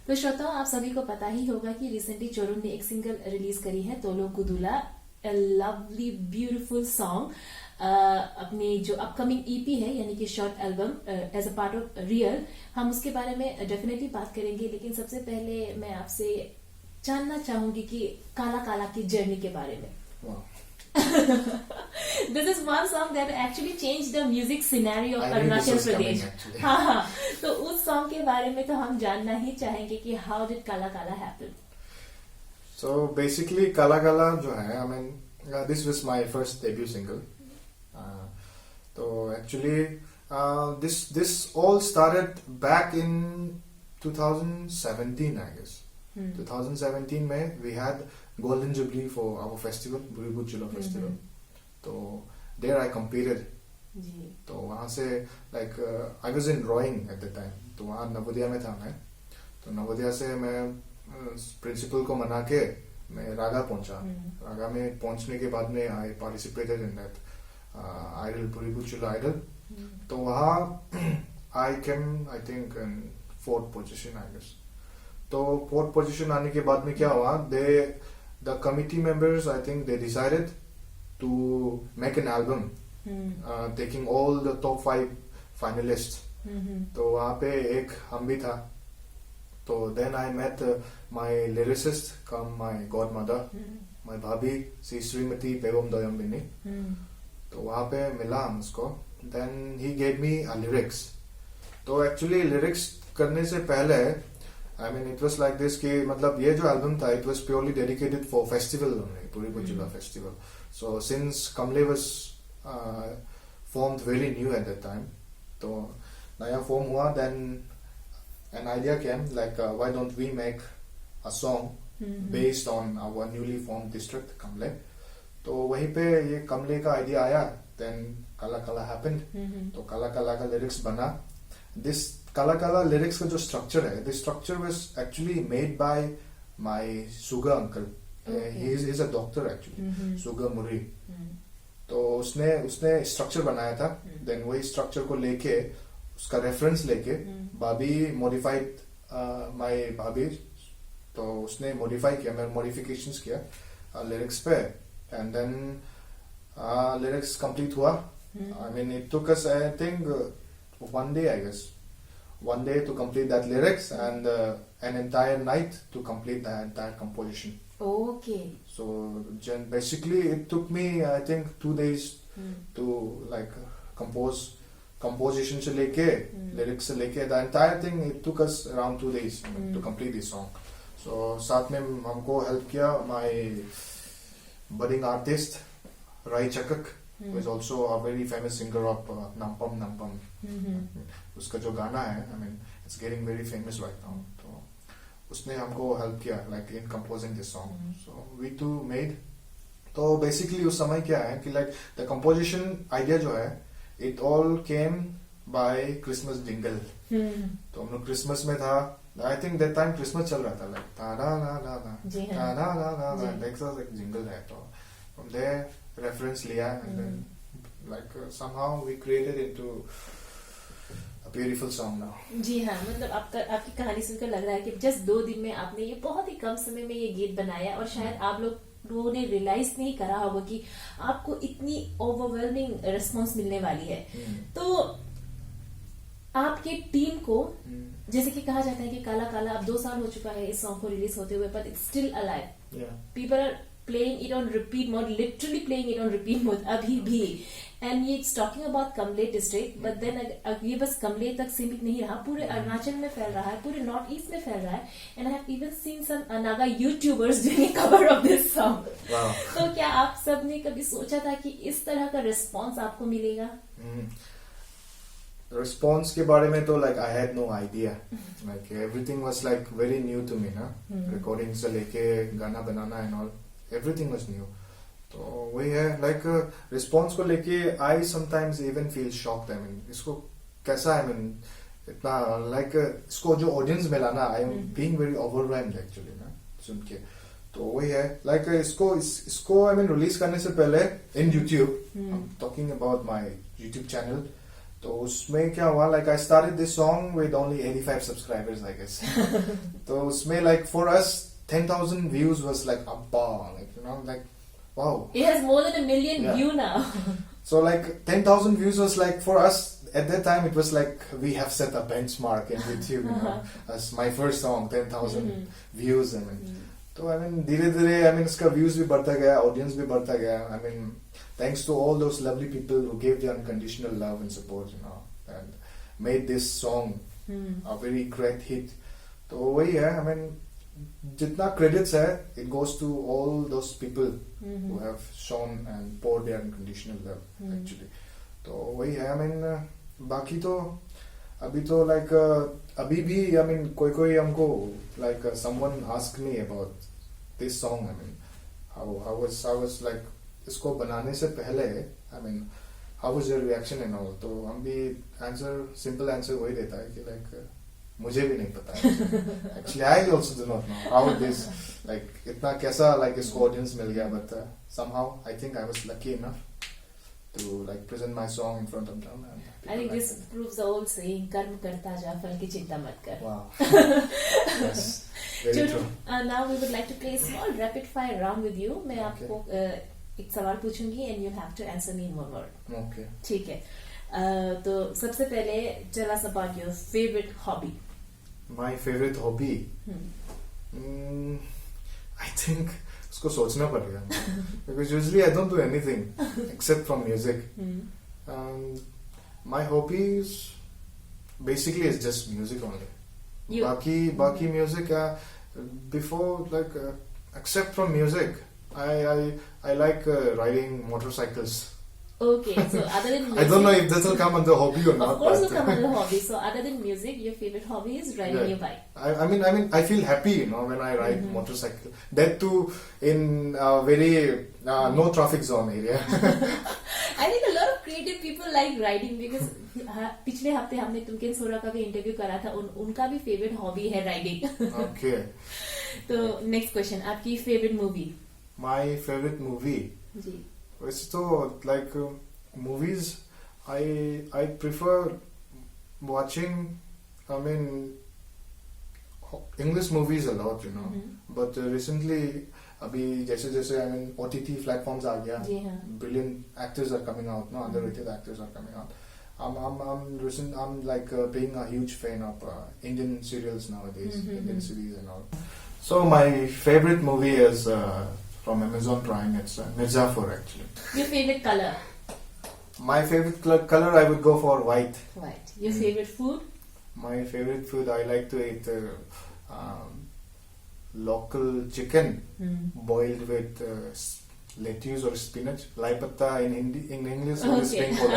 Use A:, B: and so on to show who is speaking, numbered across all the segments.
A: तो श्रोताओं, आप सभी को पता ही होगा कि रिसेंटली चोरुन ने एक सिंगल रिलीज करी है, Tolo Kudula, a lovely beautiful song. अपनी जो अपकमिंग ईपी है यानी कि short album as a part of Real, हम उसके बारे में डेफिनेटली बात करेंगे। लेकिन सबसे पहले मैं आपसे जानना चाहूंगी कि काला काला की जर्नी के बारे में। This is one song that actually change the music scenario of Arunachal Pradesh. हाँ, तो उस सॉन्ग के बारे में तो हम जानना ही चाहेंगे कि हाउ डिड काला काला happen.
B: So basically, Kala Kala जो है, I mean, this was my first debut single. So actually, this all started back in 2017, I guess. 2017 में we had Golden Jubilee for our festival, Buribu Chula Festival. तो there I competed. तो वहाँ से like I was in drawing at the time. तो वहाँ नवोदया में था मैं. तो नवोदया से मैं प्रिंसिपल को मना के मैं रागा पहुंचा। रागा में पहुंचने के बाद में I participated in that idol, बुरीबू चुला आइडल। तो वहाँ I came I think in 4th position I guess. तो 4th पोजीशन आने के बाद में क्या हुआ, the committee members I think they decided to make an album taking all the top 5 finalist. तो वहाँ पे एक हम भी था। तो then I met my lyricist come my godmother, my भाभी श्रीमती बेगम दयम्बिनी। तो वहाँ पे मिला हम उसको। Then he gave me a lyrics. तो actually lyrics करने से पहले I mean it was like this कि मतलब ये जो एल्बम था it was purely dedicated for festival only, पूरी बुजुला festival. So since Kamle was formed very new at that time, तो नया फॉर्म हुआ, then an idea came like why don't we make a song based on our newly formed district Kamle. तो वहीं पे ये कमले का आइडिया आया, then काला काला happened. तो काला काला का लिरिक्स बना। this काला काला लिरिक्स का जो स्ट्रक्चर है, this structure was actually made by my Suga uncle. he is a doctor actually, Suga Muri. तो उसने स्ट्रक्चर बनाया था। then वही स्ट्रक्चर को लेके उसका रेफरेंस लेके भाभी मॉडिफाइड माय भाभी, तो उसने मॉडिफाई किया, मैं मॉडिफिकेशंस किया लिरिक्स पे। एंड देन लिरिक्स कंप्लीट हुआ। I mean it took us I think 1 day I guess, 1 day to complete that lyrics and an entire night to complete the entire composition.
A: Okay.
B: So basically it took me I think 2 days to like composition से लेके lyrics से लेके the entire thing it took us around 2 days to complete this song. So साथ में हमको help किया my budding artist Rai Chakak, who is also a very famous singer of Nampam. उसका जो गाना है I mean it's getting very famous right now. तो उसने हमको help किया like in composing this song. So we two made. तो basically उस समय क्या है कि like the composition idea जो है it all came by Christmas jingle. तो हम लोग क्रिसमस में था, I think that time Christmas चल रहा था like ta na na na na ta na na na na next was like jingle है। तो from there reference लिया and then like somehow we created into a beautiful song now.
A: जी हाँ, मतलब आपकी कहानी सुनकर लग रहा है कि जस्ट 2 दिन में आपने ये बहुत ही कम समय में ये गीत बनाया, और शायद आप लोगों ने रियलाइज नहीं करा होगा कि आपको इतनी ओवरवेलमिंग रिस्पॉन्स मिलने वाली है। तो आपके टीम को, जैसे कि कहा जाता है कि काला काला अब 2 साल हो चुका है इस सॉन्ग को रिलीज होते हुए, but it's still alive. People are playing it on repeat mode, literally playing it on repeat mode अभी भी। एंड ये talking about Kamle district, but then ये बस कमले तक सीमित नहीं रहा, पूरे अरुणाचल में फैल रहा है, पूरे नॉर्थ ईस्ट में फैल रहा है। And I have even seen some Naga YouTubers doing cover of this song. तो क्या आप सब ने कभी सोचा था कि इस तरह का रिस्पॉन्स आपको मिलेगा?
B: रिस्पॉन्स के बारे में तो like I had no idea. Like everything was like very new to me ना। रिकॉर्डिंग से लेके गाना बनाना and all, everything was new. तो वही है like रिस्पॉन्स को लेके I sometimes even feel shocked. I mean इसको कैसा I mean इतना like इसको जो ऑडियंस मिला ना, I am being very overwhelmed actually ना सुन के। तो वही है like इसको I mean रिलीज करने से पहले in YouTube, I'm talking about my YouTube channel. तो उसमें क्या हुआ, like I started this song with only 85 subscribers, I guess. तो उसमें like for us 10,000 views was like abba, like you know, like wow.
A: It has more than 1 million
B: Yeah.
A: view now.
B: So like 10,000 views was like for us at that time it was like we have set a benchmark in YouTube, you know, as my first song 10,000 views. I mean, तो I mean धीरे धीरे I mean इसका views भी बढ़ता गया, audience भी बढ़ता गया. I mean thanks to all those lovely people who gave the unconditional love and support, you know, and made this song a very great hit. तो वही है, I mean जितना credits है, it goes to all those people who have shown and poured their unconditional love actually. तो वही है, I mean बाकी तो अभी तो like अभी भी I mean कोई हमको like someone asked me about this song. I mean how was like इसको बनाने से पहले I mean how was your reaction and all. तो हम भी simple answer वही देता है कि like मुझे भी नहीं पता है. Actually I also do not know how this like इतना कैसा like इसको audience मिल गया, but somehow I think I was lucky enough to like present my song in front of them. And
A: I think this proves the old saying, कर्म करता जा फल की चिंता मत कर.
B: Wow. Yes, very true.
A: Now we would like to play a small rapid fire round with you. मैं आपको एक सवाल पूछूंगी and you'll have to answer me in one word.
B: Okay.
A: ठीक है. तो सबसे पहले tell us about your favorite hobby.
B: My favorite hobby. I think उसको सोचना पड़ेगा because usually I don't do anything except from music. My hobbies basically is just music only. बाकी music before like except from music I like riding motorcycles.
A: Okay, so other than music,
B: I don't know if this will come under hobby or not.
A: Of course, it will come under hobby. So other than music, your favorite hobby is riding your bike.
B: I mean, I feel happy, you know, when I ride motorcycle. That too in a very no traffic zone area.
A: I think a lot of creative people like riding because पिछले हफ्ते हमने तुमकेन सोरा का भी interview करा था. उनका भी favourite hobby है राइडिंग.
B: Okay.
A: तो नेक्स्ट क्वेश्चन, आपकी favourite movie?
B: My favorite movie.
A: जी.
B: वैसे तो like movies I prefer watching I mean English movies a lot, you know. But recently अभी जैसे I mean OTT platforms आ गया. Brilliant actors are coming out, no, underrated actors are coming out. I'm like being a huge fan of Indian serials nowadays, Indian series and all. So my favorite movie is from Amazon Prime. It's Mirzapur actually.
A: Your favorite color?
B: My favorite color I would go for white.
A: White. Your favorite food?
B: My favorite food, I like to eat local chicken boiled with lettuce or spinach. Lai patta in English or spring called.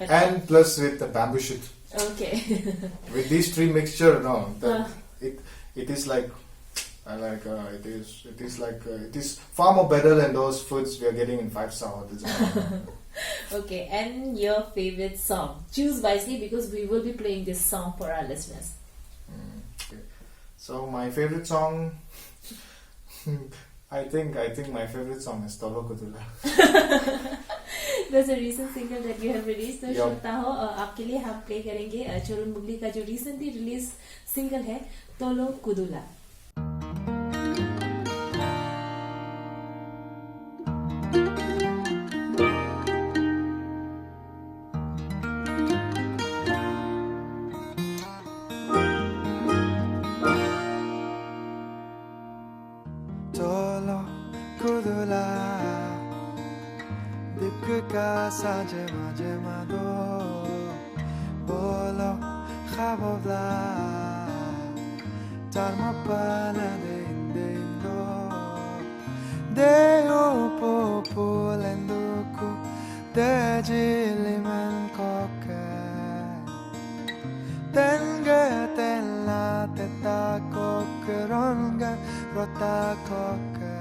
B: And plus with the bamboo shoot.
A: Okay.
B: With these three mixture, no, it is like I like it is far more better than those foods we are getting in 5-star hotels.
A: Okay, and your favorite song? Choose wisely because we will be playing this song for our listeners.
B: Okay. So my favorite song, I think my favorite song is Tolo Kudula.
A: There's a recent single that you have released. तो श्रोता हो आपके लिए हम play करेंगे चोरुन मुगली का जो recently release single है Tolo कुदुला.
C: Saje majemado bolo khabobla tarma pana de indo de opolenduku de jiliman koke tenga tella teta kokronga rota koke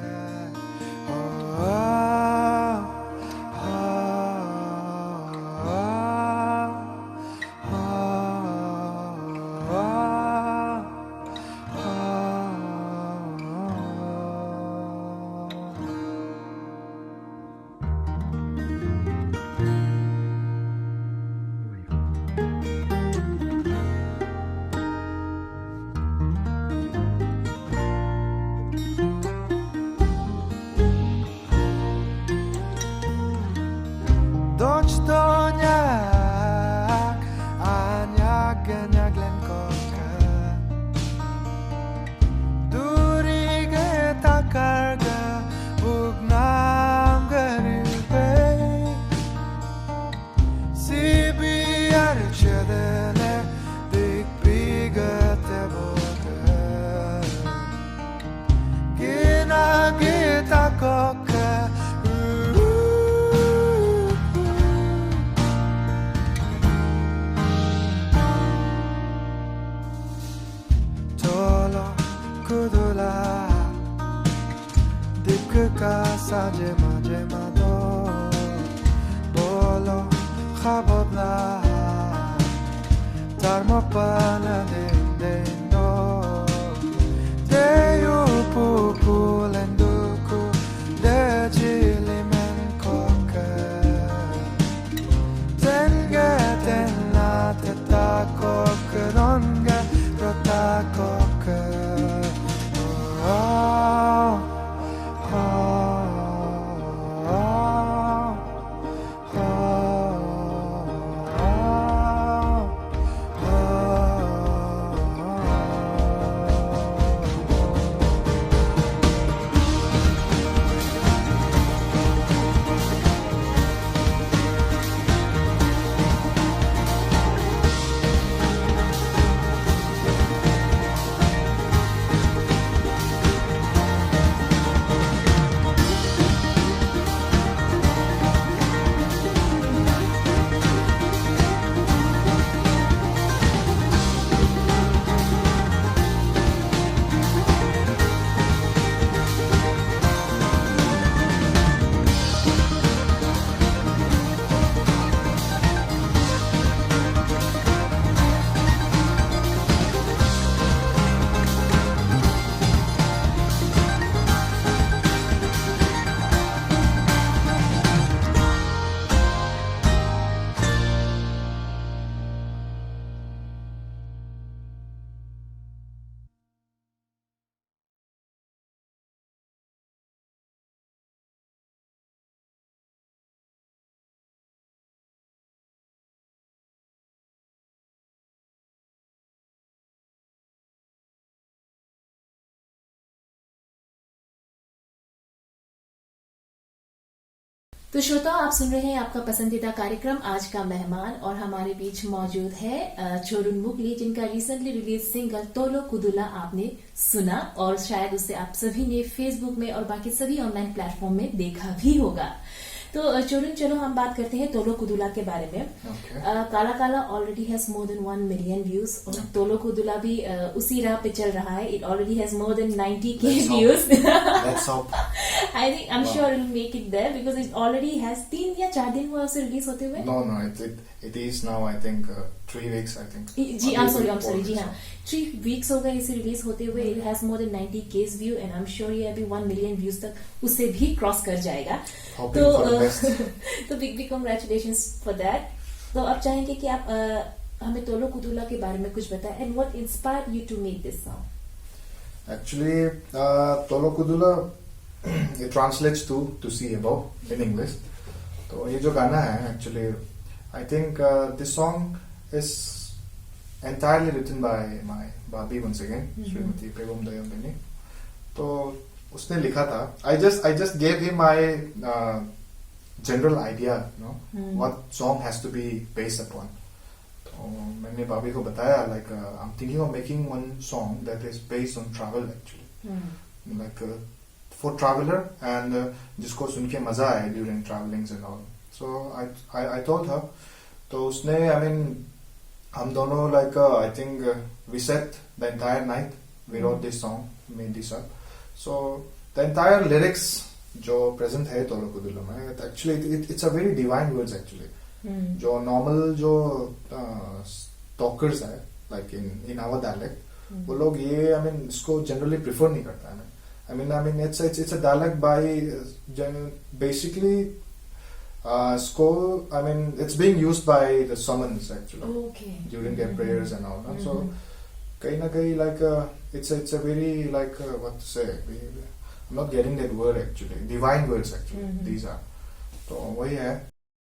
C: कुदुला दिक का साजे माजे मादो बोलो खबबला tarmo pana dendo deyo pupulenduku dejilimen koke tenga tenla teta koke ronga rota koke oh oh
A: तो श्रोताओं, आप सुन रहे हैं आपका पसंदीदा कार्यक्रम आज का मेहमान, और हमारे बीच मौजूद है चोरुन मुगली, जिनका रिसेंटली रिलीज सिंगल तोलो कुदुला आपने सुना, और शायद उसे आप सभी ने फेसबुक में और बाकी सभी ऑनलाइन प्लेटफॉर्म में देखा भी होगा। तो चोरुन, चलो हम बात करते हैं तोलो कुदुला के बारे में। काला काला already has more then 1 million views, और तोलो कुदुला भी उसी राह पे चल रहा है। It already has more than 90K views. I think I am sure it will make it there, because it already has 3 या 4 दिन हुआ उसे रिलीज होते हुए।
B: No, it is now I think 3 weeks I think.
A: Ji I'm sorry जी हाँ, 3 weeks हो गए इसे रिलीज होते हुए। It has more than 90K view, and I am sure ये अभी 1 मिलियन व्यूज तक उसे भी क्रॉस कर जाएगा। तो बिग कांग्रेचुलेशंस फॉर दैट। तो अब चाहेंगे कि आप हमें तोलो कुदुला के बारे में कुछ बताएं, and what inspired you to make this song.
B: Actually, Tolo Kudula, it translates to see above in English. तो ये जो गाना है, actually, I think this song is entirely written by my Bhabhi once again, Srimati Pegum Dayambini. तो उसने लिखा था. I just gave him my general idea, you know, what song has to be based upon. तो मैंने भाभी को बताया, like I'm thinking of making one song that is based on travel actually, like for traveler and जिसको सुन के मजा आए during travellings and all. So I told her. तो उसने, I mean, हम दोनों like I think we sat the entire night. We wrote this song, made this up. So the entire lyrics जो present है तोलो कुदुला में, actually it's a very divine words actually. जो normal जो talkers है, like in our dialect, वो लोग ये, I mean, इसको generally prefer नहीं करता है. I mean it's a dialect by basically I mean it's being used by the shamans actually, during their prayers and all. So कहीं ना कहीं like it's a very like what to say, I'm not getting that word actually, divine words actually, these are. तो वही है.